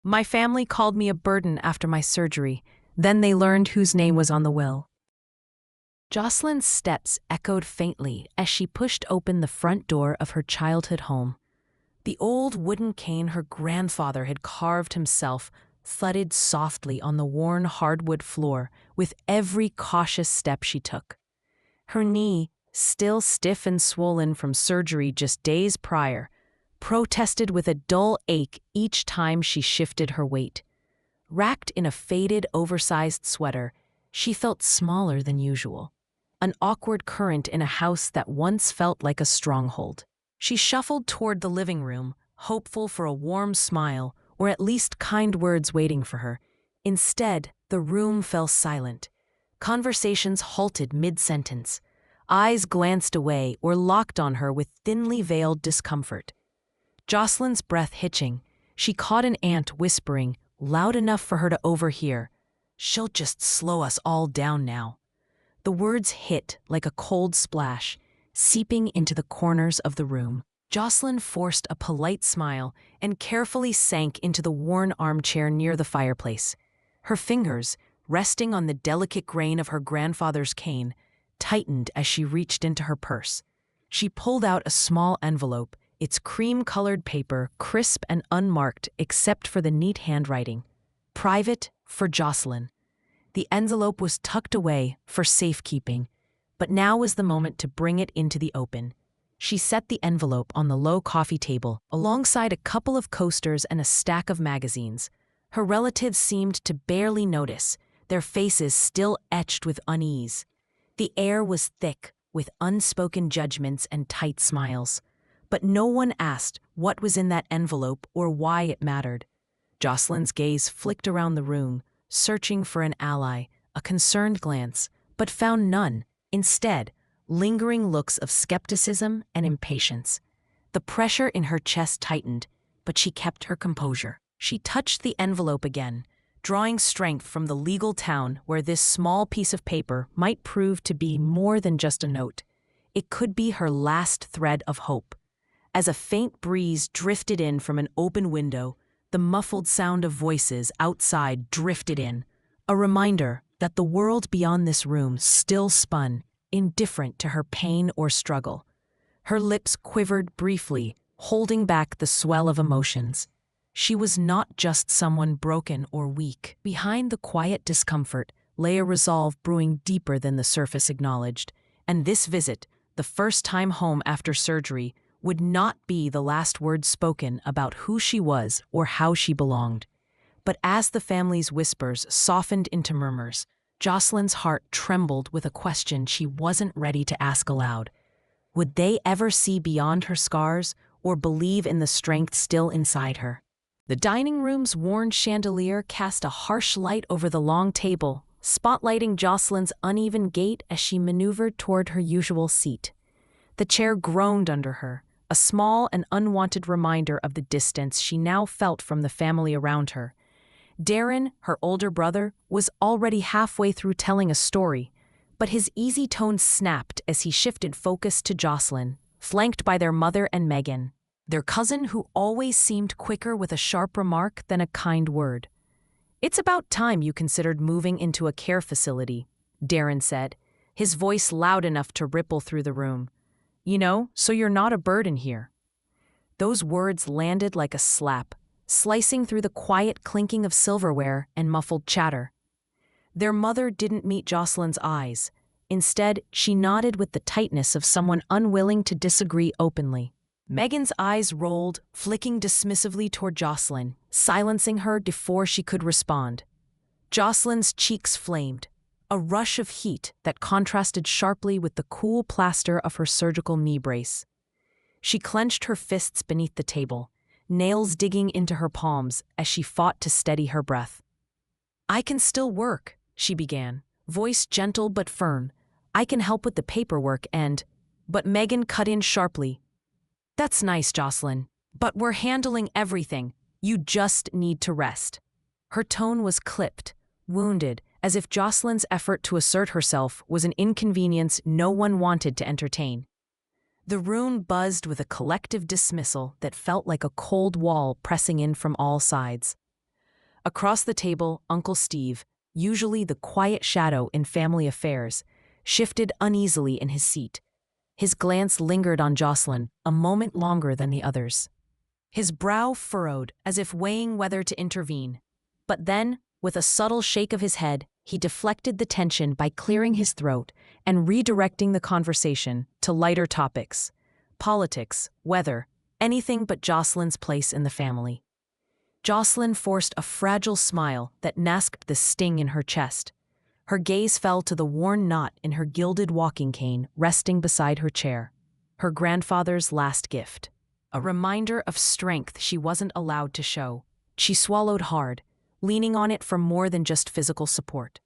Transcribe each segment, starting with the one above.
My family called me a burden after my surgery. Then they learned whose name was on the will. Jocelyn's steps echoed faintly as she pushed open the front door of her childhood home. The old wooden cane her grandfather had carved himself thudded softly on the worn hardwood floor with every cautious step she took. Her knee, still stiff and swollen from surgery just days prior, protested with a dull ache each time she shifted her weight. Wrapped in a faded, oversized sweater, she felt smaller than usual, an awkward current in a house that once felt like a stronghold. She shuffled toward the living room, hopeful for a warm smile or at least kind words waiting for her. Instead, the room fell silent. Conversations halted mid-sentence. Eyes glanced away or locked on her with thinly veiled discomfort. Jocelyn's breath hitching, she caught an aunt whispering, loud enough for her to overhear, "She'll just slow us all down now." The words hit like a cold splash, seeping into the corners of the room. Jocelyn forced a polite smile and carefully sank into the worn armchair near the fireplace. Her fingers, resting on the delicate grain of her grandfather's cane, tightened as she reached into her purse. She pulled out a small envelope, its cream-colored paper crisp and unmarked except for the neat handwriting. Private for Jocelyn. The envelope was tucked away for safekeeping, but now was the moment to bring it into the open. She set the envelope on the low coffee table, alongside a couple of coasters and a stack of magazines. Her relatives seemed to barely notice, their faces still etched with unease. The air was thick, with unspoken judgments and tight smiles. But no one asked what was in that envelope or why it mattered. Jocelyn's gaze flicked around the room, searching for an ally, a concerned glance, but found none. Instead, lingering looks of skepticism and impatience. The pressure in her chest tightened, but she kept her composure. She touched the envelope again, drawing strength from the legal town where this small piece of paper might prove to be more than just a note. It could be her last thread of hope. As a faint breeze drifted in from an open window, the muffled sound of voices outside drifted in, a reminder that the world beyond this room still spun, indifferent to her pain or struggle. Her lips quivered briefly, holding back the swell of emotions. She was not just someone broken or weak. Behind the quiet discomfort lay a resolve brewing deeper than the surface acknowledged, and this visit, the first time home after surgery, would not be the last word spoken about who she was or how she belonged. But as the family's whispers softened into murmurs, Jocelyn's heart trembled with a question she wasn't ready to ask aloud. Would they ever see beyond her scars or believe in the strength still inside her? The dining room's worn chandelier cast a harsh light over the long table, spotlighting Jocelyn's uneven gait as she maneuvered toward her usual seat. The chair groaned under her, a small and unwanted reminder of the distance she now felt from the family around her. Darren, her older brother, was already halfway through telling a story, but his easy tone snapped as he shifted focus to Jocelyn, flanked by their mother and Megan, their cousin who always seemed quicker with a sharp remark than a kind word. "It's about time you considered moving into a care facility," Darren said, his voice loud enough to ripple through the room. "You know, so you're not a burden here." Those words landed like a slap, slicing through the quiet clinking of silverware and muffled chatter. Their mother didn't meet Jocelyn's eyes. Instead, she nodded with the tightness of someone unwilling to disagree openly. Megan's eyes rolled, flicking dismissively toward Jocelyn, silencing her before she could respond. Jocelyn's cheeks flamed, a rush of heat that contrasted sharply with the cool plaster of her surgical knee brace. She clenched her fists beneath the table, nails digging into her palms as she fought to steady her breath. "I can still work," she began, voice gentle but firm. "I can help with the paperwork and—" But Megan cut in sharply. "That's nice, Jocelyn, but we're handling everything. You just need to rest." Her tone was clipped, wounded, as if Jocelyn's effort to assert herself was an inconvenience no one wanted to entertain. The room buzzed with a collective dismissal that felt like a cold wall pressing in from all sides. Across the table, Uncle Steve, usually the quiet shadow in family affairs, shifted uneasily in his seat. His glance lingered on Jocelyn a moment longer than the others. His brow furrowed as if weighing whether to intervene. But then, with a subtle shake of his head, he deflected the tension by clearing his throat and redirecting the conversation to lighter topics: politics, weather, anything but Jocelyn's place in the family. Jocelyn forced a fragile smile that masked the sting in her chest. Her gaze fell to the worn knot in her gilded walking cane resting beside her chair. Her grandfather's last gift. A reminder of strength she wasn't allowed to show. She swallowed hard, leaning on it for more than just physical support.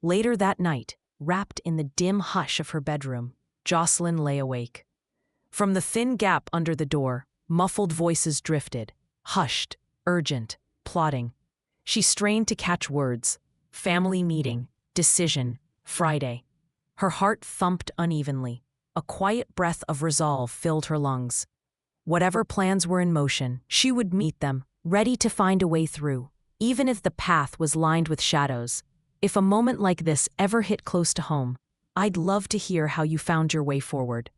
Later that night, wrapped in the dim hush of her bedroom, Jocelyn lay awake. From the thin gap under the door, muffled voices drifted, hushed, urgent, plotting. She strained to catch words: family meeting, decision, Friday. Her heart thumped unevenly. A quiet breath of resolve filled her lungs. Whatever plans were in motion, she would meet them, ready to find a way through, even if the path was lined with shadows. If a moment like this ever hit close to home, I'd love to hear how you found your way forward.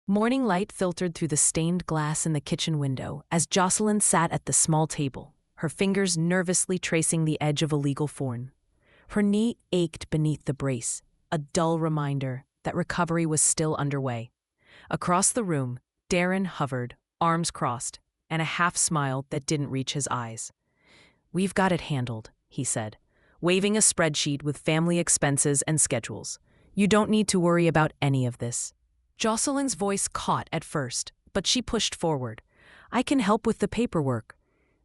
Morning light filtered through the stained glass in the kitchen window as Jocelyn sat at the small table, her fingers nervously tracing the edge of a legal form. Her knee ached beneath the brace, a dull reminder that recovery was still underway. Across the room, Darren hovered, arms crossed, and a half-smile that didn't reach his eyes. "We've got it handled," he said, waving a spreadsheet with family expenses and schedules. "You don't need to worry about any of this." Jocelyn's voice caught at first, but she pushed forward. "I can help with the paperwork.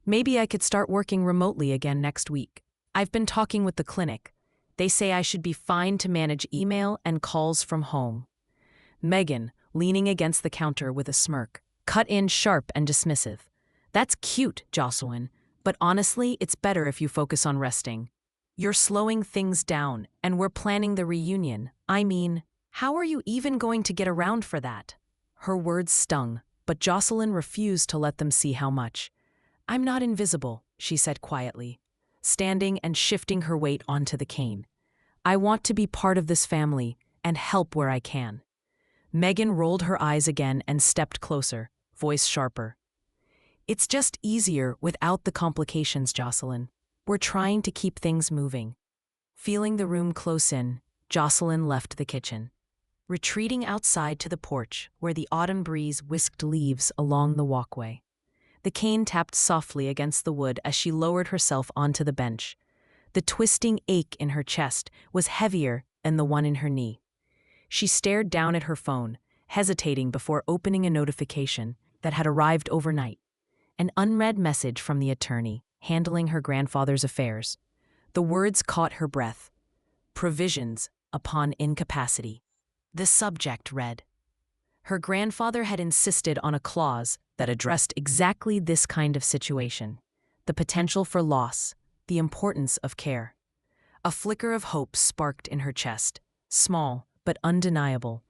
Maybe I could start working remotely again next week. I've been talking with the clinic. They say I should be fine to manage email and calls from home." Megan, leaning against the counter with a smirk, cut in sharp and dismissive. "That's cute, Jocelyn, but honestly, it's better if you focus on resting. You're slowing things down, and we're planning the reunion. I mean, how are you even going to get around for that?" Her words stung, but Jocelyn refused to let them see how much. "I'm not invisible," she said quietly, standing and shifting her weight onto the cane. "I want to be part of this family and help where I can." Megan rolled her eyes again and stepped closer, voice sharper. "It's just easier without the complications, Jocelyn. We're trying to keep things moving." Feeling the room close in, Jocelyn left the kitchen, retreating outside to the porch where the autumn breeze whisked leaves along the walkway. The cane tapped softly against the wood as she lowered herself onto the bench. The twisting ache in her chest was heavier than the one in her knee. She stared down at her phone, hesitating before opening a notification that had arrived overnight. An unread message from the attorney, handling her grandfather's affairs. The words caught her breath. "Provisions upon incapacity." The subject read. Her grandfather had insisted on a clause that addressed exactly this kind of situation: the potential for loss, the importance of care. A flicker of hope sparked in her chest, small but undeniable.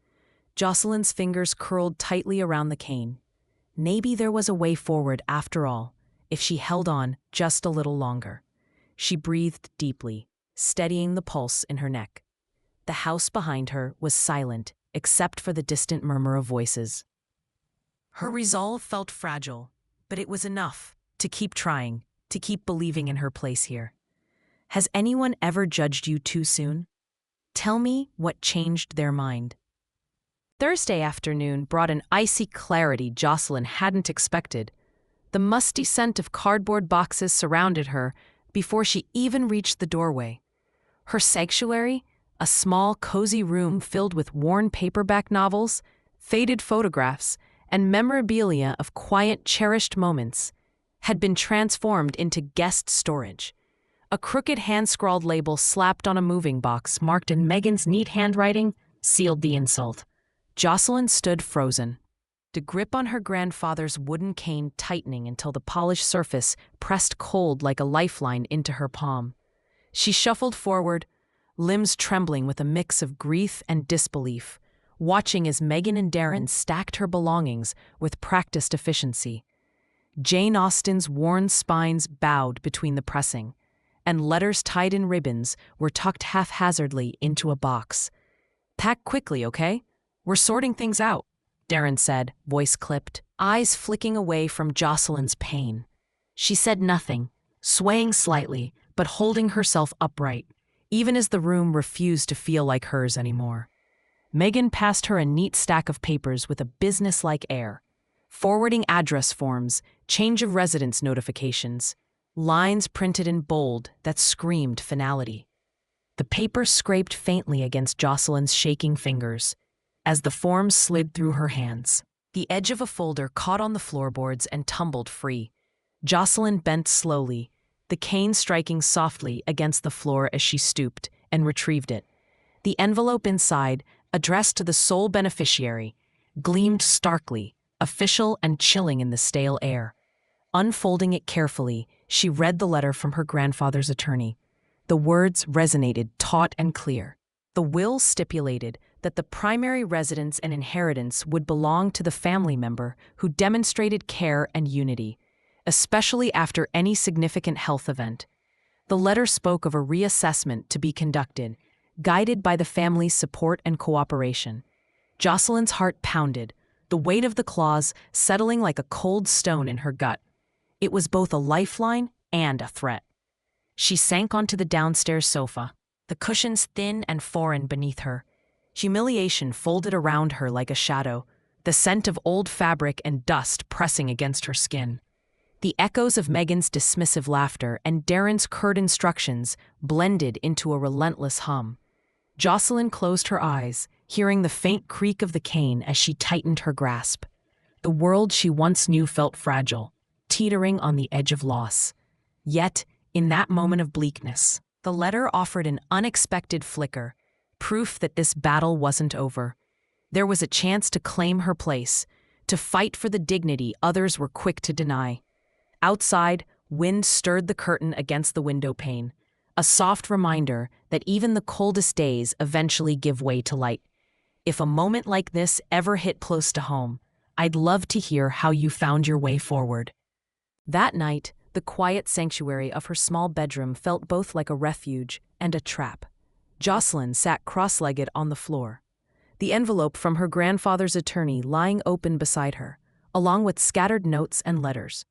Jocelyn's fingers curled tightly around the cane. Maybe there was a way forward after all, if she held on just a little longer. She breathed deeply, steadying the pulse in her neck. The house behind her was silent, except for the distant murmur of voices. Her resolve felt fragile, but it was enough to keep trying, to keep believing in her place here. Has anyone ever judged you too soon? Tell me what changed their mind. Thursday afternoon brought an icy clarity Jocelyn hadn't expected. The musty scent of cardboard boxes surrounded her before she even reached the doorway. Her sanctuary, a small, cozy room filled with worn paperback novels, faded photographs, and memorabilia of quiet, cherished moments, had been transformed into guest storage. A crooked hand-scrawled label slapped on a moving box marked in Megan's neat handwriting sealed the insult. Jocelyn stood frozen, the grip on her grandfather's wooden cane tightening until the polished surface pressed cold like a lifeline into her palm. She shuffled forward, limbs trembling with a mix of grief and disbelief, watching as Megan and Darren stacked her belongings with practiced efficiency. Jane Austen's worn spines bowed between the pressing, and letters tied in ribbons were tucked haphazardly into a box. "Pack quickly, okay? We're sorting things out," Darren said, voice clipped, eyes flicking away from Jocelyn's pain. She said nothing, swaying slightly, but holding herself upright, even as the room refused to feel like hers anymore. Megan passed her a neat stack of papers with a businesslike air. Forwarding address forms, change of residence notifications, lines printed in bold that screamed finality. The paper scraped faintly against Jocelyn's shaking fingers as the forms slid through her hands. The edge of a folder caught on the floorboards and tumbled free. Jocelyn bent slowly, the cane striking softly against the floor as she stooped and retrieved it. The envelope inside, addressed to the sole beneficiary, gleamed starkly, official and chilling in the stale air. Unfolding it carefully, she read the letter from her grandfather's attorney. The words resonated taut and clear. The will stipulated that the primary residence and inheritance would belong to the family member who demonstrated care and unity, especially after any significant health event. The letter spoke of a reassessment to be conducted, guided by the family's support and cooperation. Jocelyn's heart pounded, the weight of the clause settling like a cold stone in her gut. It was both a lifeline and a threat. She sank onto the downstairs sofa, the cushions thin and foreign beneath her. Humiliation folded around her like a shadow, the scent of old fabric and dust pressing against her skin. The echoes of Megan's dismissive laughter and Darren's curt instructions blended into a relentless hum. Jocelyn closed her eyes, hearing the faint creak of the cane as she tightened her grasp. The world she once knew felt fragile, teetering on the edge of loss. Yet, in that moment of bleakness, the letter offered an unexpected flicker, proof that this battle wasn't over. There was a chance to claim her place, to fight for the dignity others were quick to deny. Outside, wind stirred the curtain against the window pane, a soft reminder that even the coldest days eventually give way to light. If a moment like this ever hit close to home, I'd love to hear how you found your way forward. That night, the quiet sanctuary of her small bedroom felt both like a refuge and a trap. Jocelyn sat cross-legged on the floor, the envelope from her grandfather's attorney lying open beside her, along with scattered notes and letters.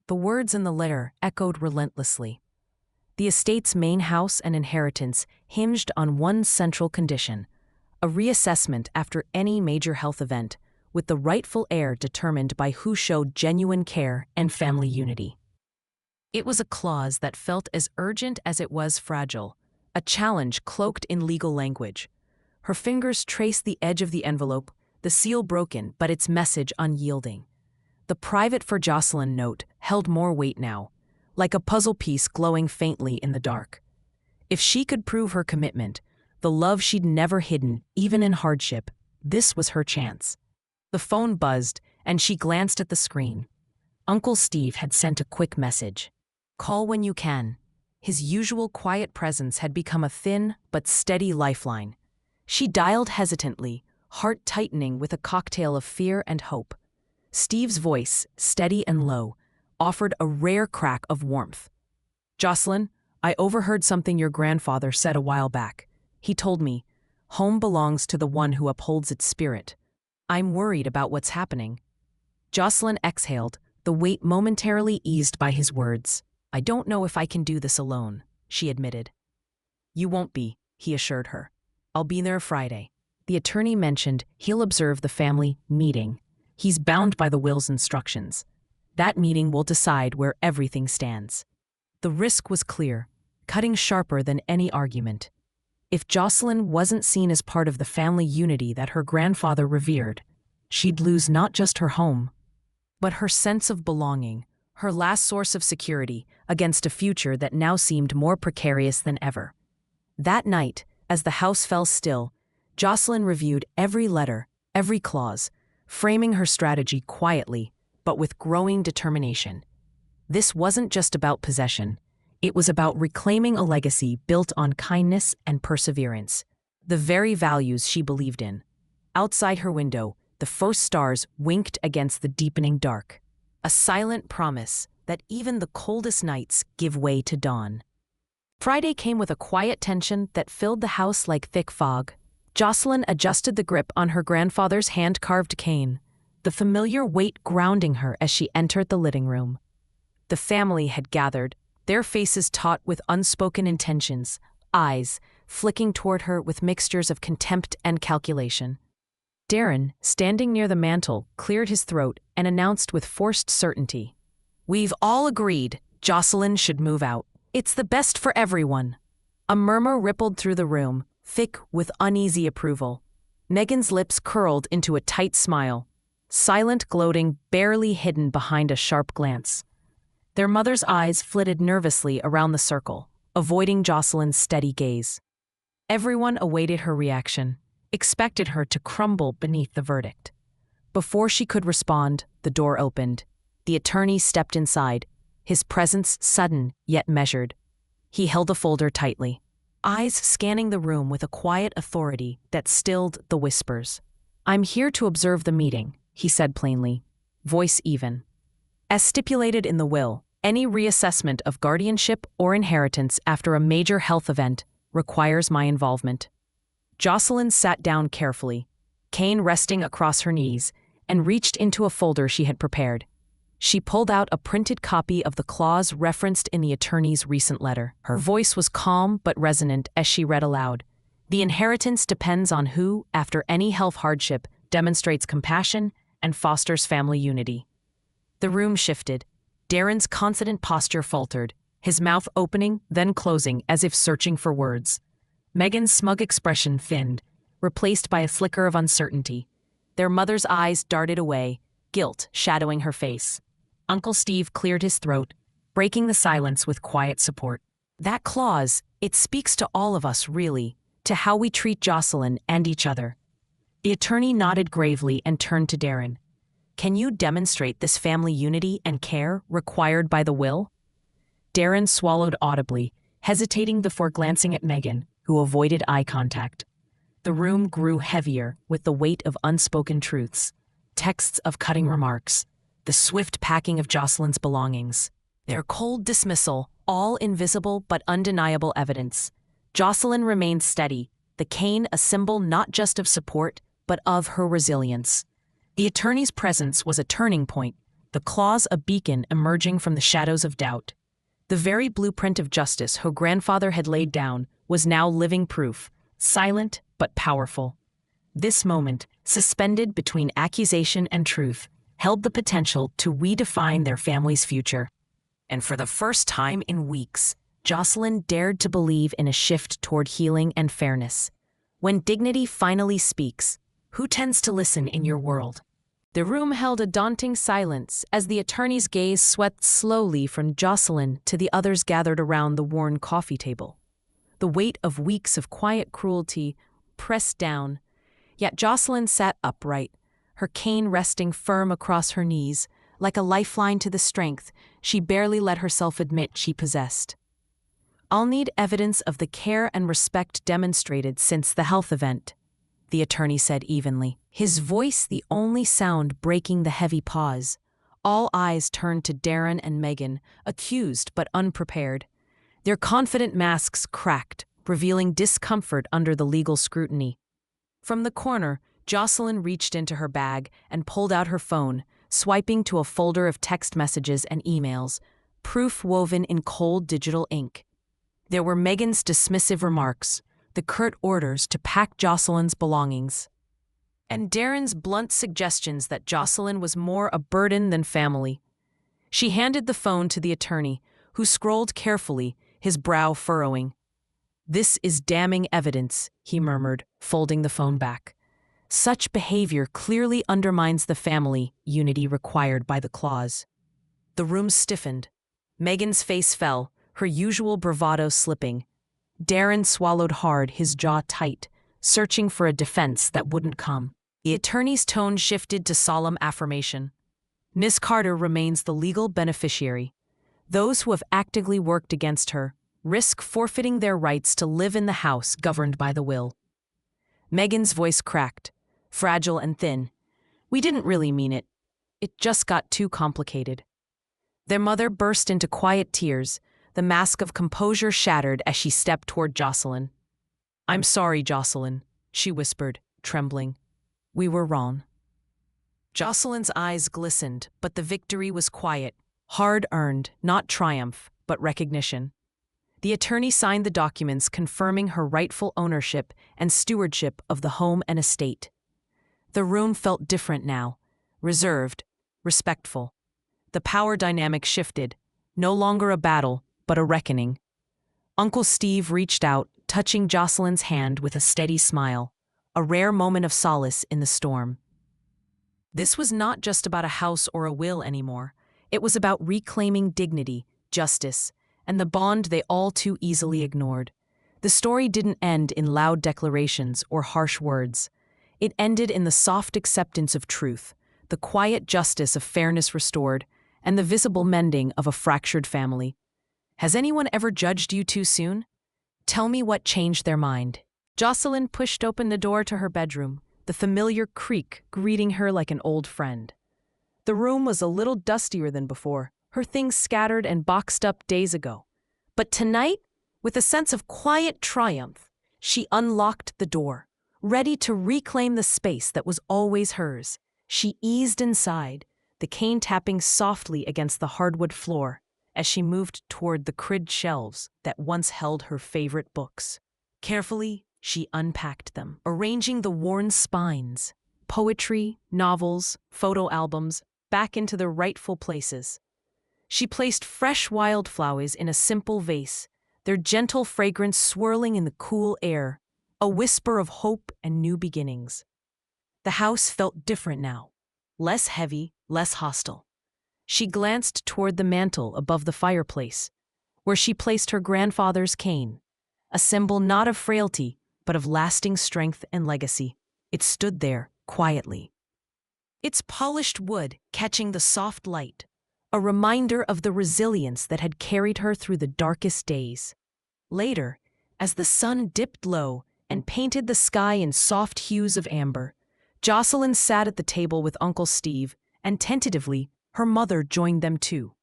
The words in the letter echoed relentlessly. The estate's main house and inheritance hinged on one central condition: a reassessment after any major health event, with the rightful heir determined by who showed genuine care and family unity. It was a clause that felt as urgent as it was fragile, a challenge cloaked in legal language. Her fingers traced the edge of the envelope, the seal broken but its message unyielding. The private for Jocelyn note held more weight now, like a puzzle piece glowing faintly in the dark. If she could prove her commitment, the love she'd never hidden, even in hardship, this was her chance. The phone buzzed, and she glanced at the screen. Uncle Steve had sent a quick message. "Call when you can." His usual quiet presence had become a thin but steady lifeline. She dialed hesitantly, heart tightening with a cocktail of fear and hope. Steve's voice, steady and low, offered a rare crack of warmth. "Jocelyn, I overheard something your grandfather said a while back. He told me, 'Home belongs to the one who upholds its spirit.' I'm worried about what's happening." Jocelyn exhaled, the weight momentarily eased by his words. "I don't know if I can do this alone," she admitted. "You won't be," he assured her. "I'll be there Friday." The attorney mentioned he'll observe the family meeting. He's bound by the will's instructions. That meeting will decide where everything stands. The risk was clear, cutting sharper than any argument. If Jocelyn wasn't seen as part of the family unity that her grandfather revered, she'd lose not just her home, but her sense of belonging, her last source of security against a future that now seemed more precarious than ever. That night, as the house fell still, Jocelyn reviewed every letter, every clause, framing her strategy quietly, but with growing determination. This wasn't just about possession. It was about reclaiming a legacy built on kindness and perseverance, the very values she believed in. Outside her window, the first stars winked against the deepening dark, a silent promise that even the coldest nights give way to dawn. Friday came with a quiet tension that filled the house like thick fog. Jocelyn adjusted the grip on her grandfather's hand-carved cane, the familiar weight grounding her as she entered the living room. The family had gathered, their faces taut with unspoken intentions, eyes flicking toward her with mixtures of contempt and calculation. Darren, standing near the mantel, cleared his throat and announced with forced certainty, "We've all agreed Jocelyn should move out. It's the best for everyone." A murmur rippled through the room, thick with uneasy approval. Megan's lips curled into a tight smile, silent gloating barely hidden behind a sharp glance. Their mother's eyes flitted nervously around the circle, avoiding Jocelyn's steady gaze. Everyone awaited her reaction, expected her to crumble beneath the verdict. Before she could respond, the door opened. The attorney stepped inside, his presence sudden yet measured. He held a folder tightly, eyes scanning the room with a quiet authority that stilled the whispers. "I'm here to observe the meeting," he said plainly, voice even. "As stipulated in the will, any reassessment of guardianship or inheritance after a major health event requires my involvement." Jocelyn sat down carefully, cane resting across her knees, and reached into a folder she had prepared. She pulled out a printed copy of the clause referenced in the attorney's recent letter. Her voice was calm but resonant as she read aloud. "The inheritance depends on who, after any health hardship, demonstrates compassion and fosters family unity." The room shifted. Darren's confident posture faltered, his mouth opening, then closing as if searching for words. Megan's smug expression thinned, replaced by a flicker of uncertainty. Their mother's eyes darted away, guilt shadowing her face. Uncle Steve cleared his throat, breaking the silence with quiet support. "That clause, it speaks to all of us, really, to how we treat Jocelyn and each other." The attorney nodded gravely and turned to Darren. "Can you demonstrate this family unity and care required by the will?" Darren swallowed audibly, hesitating before glancing at Megan, who avoided eye contact. The room grew heavier with the weight of unspoken truths, texts of cutting remarks, the swift packing of Jocelyn's belongings, their cold dismissal, all invisible but undeniable evidence. Jocelyn remained steady, the cane a symbol not just of support, but of her resilience. The attorney's presence was a turning point, the clause a beacon emerging from the shadows of doubt. The very blueprint of justice her grandfather had laid down was now living proof, silent but powerful. This moment, suspended between accusation and truth, held the potential to redefine their family's future. And for the first time in weeks, Jocelyn dared to believe in a shift toward healing and fairness. When dignity finally speaks, who tends to listen in your world? The room held a daunting silence as the attorney's gaze swept slowly from Jocelyn to the others gathered around the worn coffee table. The weight of weeks of quiet cruelty pressed down, yet Jocelyn sat upright, her cane resting firm across her knees, like a lifeline to the strength she barely let herself admit she possessed. "I'll need evidence of the care and respect demonstrated since the health event," the attorney said evenly, his voice the only sound breaking the heavy pause. All eyes turned to Darren and Megan, accused but unprepared. Their confident masks cracked, revealing discomfort under the legal scrutiny. From the corner, Jocelyn reached into her bag and pulled out her phone, swiping to a folder of text messages and emails, proof woven in cold digital ink. There were Megan's dismissive remarks, the curt orders to pack Jocelyn's belongings, and Darren's blunt suggestions that Jocelyn was more a burden than family. She handed the phone to the attorney, who scrolled carefully, his brow furrowing. "This is damning evidence," he murmured, folding the phone back. "Such behavior clearly undermines the family unity required by the clause." The room stiffened. Megan's face fell, her usual bravado slipping. Darren swallowed hard, his jaw tight, searching for a defense that wouldn't come. The attorney's tone shifted to solemn affirmation. "Miss Carter remains the legal beneficiary. Those who have actively worked against her risk forfeiting their rights to live in the house governed by the will." Megan's voice cracked, fragile and thin. "We didn't really mean it. It just got too complicated." Their mother burst into quiet tears, the mask of composure shattered as she stepped toward Jocelyn. "I'm sorry, Jocelyn," she whispered, trembling. "We were wrong." Jocelyn's eyes glistened, but the victory was quiet, hard-earned, not triumph, but recognition. The attorney signed the documents confirming her rightful ownership and stewardship of the home and estate. The room felt different now, reserved, respectful. The power dynamic shifted, no longer a battle, but a reckoning. Uncle Steve reached out, touching Jocelyn's hand with a steady smile, a rare moment of solace in the storm. This was not just about a house or a will anymore. It was about reclaiming dignity, justice, and the bond they all too easily ignored. The story didn't end in loud declarations or harsh words. It ended in the soft acceptance of truth, the quiet justice of fairness restored, and the visible mending of a fractured family. Has anyone ever judged you too soon? Tell me what changed their mind. Jocelyn pushed open the door to her bedroom, the familiar creak greeting her like an old friend. The room was a little dustier than before, her things scattered and boxed up days ago. But tonight, with a sense of quiet triumph, she unlocked the door, ready to reclaim the space that was always hers. She eased inside, the cane tapping softly against the hardwood floor as she moved toward the cribbed shelves that once held her favorite books. Carefully, she unpacked them, arranging the worn spines, poetry, novels, photo albums, back into their rightful places. She placed fresh wildflowers in a simple vase, their gentle fragrance swirling in the cool air, a whisper of hope and new beginnings. The house felt different now, less heavy, less hostile. She glanced toward the mantel above the fireplace, where she placed her grandfather's cane, a symbol not of frailty, but of lasting strength and legacy. It stood there, quietly, its polished wood catching the soft light, a reminder of the resilience that had carried her through the darkest days. Later, as the sun dipped low and painted the sky in soft hues of amber, Jocelyn sat at the table with Uncle Steve, and tentatively, her mother joined them too.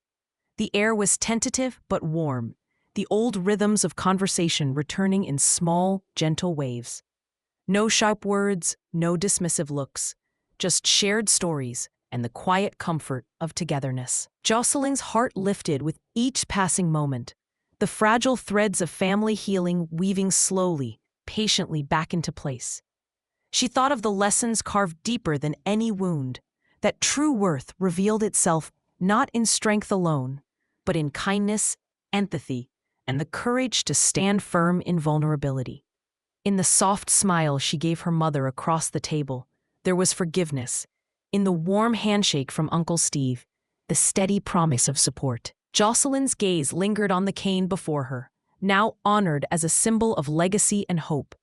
The air was tentative but warm, the old rhythms of conversation returning in small, gentle waves. No sharp words, no dismissive looks, just shared stories and the quiet comfort of togetherness. Jocelyn's heart lifted with each passing moment, the fragile threads of family healing weaving slowly, patiently back into place. She thought of the lessons carved deeper than any wound, that true worth revealed itself not in strength alone, but in kindness, empathy, and the courage to stand firm in vulnerability. In the soft smile she gave her mother across the table, there was forgiveness. In the warm handshake from Uncle Steve, the steady promise of support. Jocelyn's gaze lingered on the cane before her, now honored as a symbol of legacy and hope.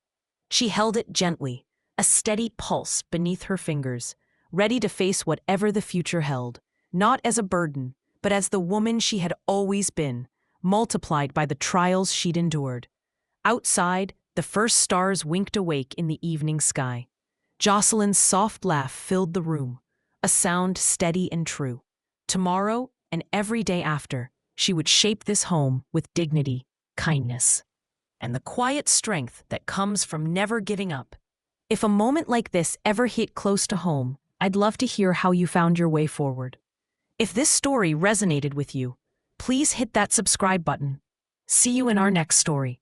She held it gently, a steady pulse beneath her fingers, ready to face whatever the future held, not as a burden, but as the woman she had always been, multiplied by the trials she'd endured. Outside, the first stars winked awake in the evening sky. Jocelyn's soft laugh filled the room, a sound steady and true. Tomorrow, and every day after, she would shape this home with dignity, kindness, and the quiet strength that comes from never giving up. If a moment like this ever hit close to home, I'd love to hear how you found your way forward. If this story resonated with you, please hit that subscribe button. See you in our next story.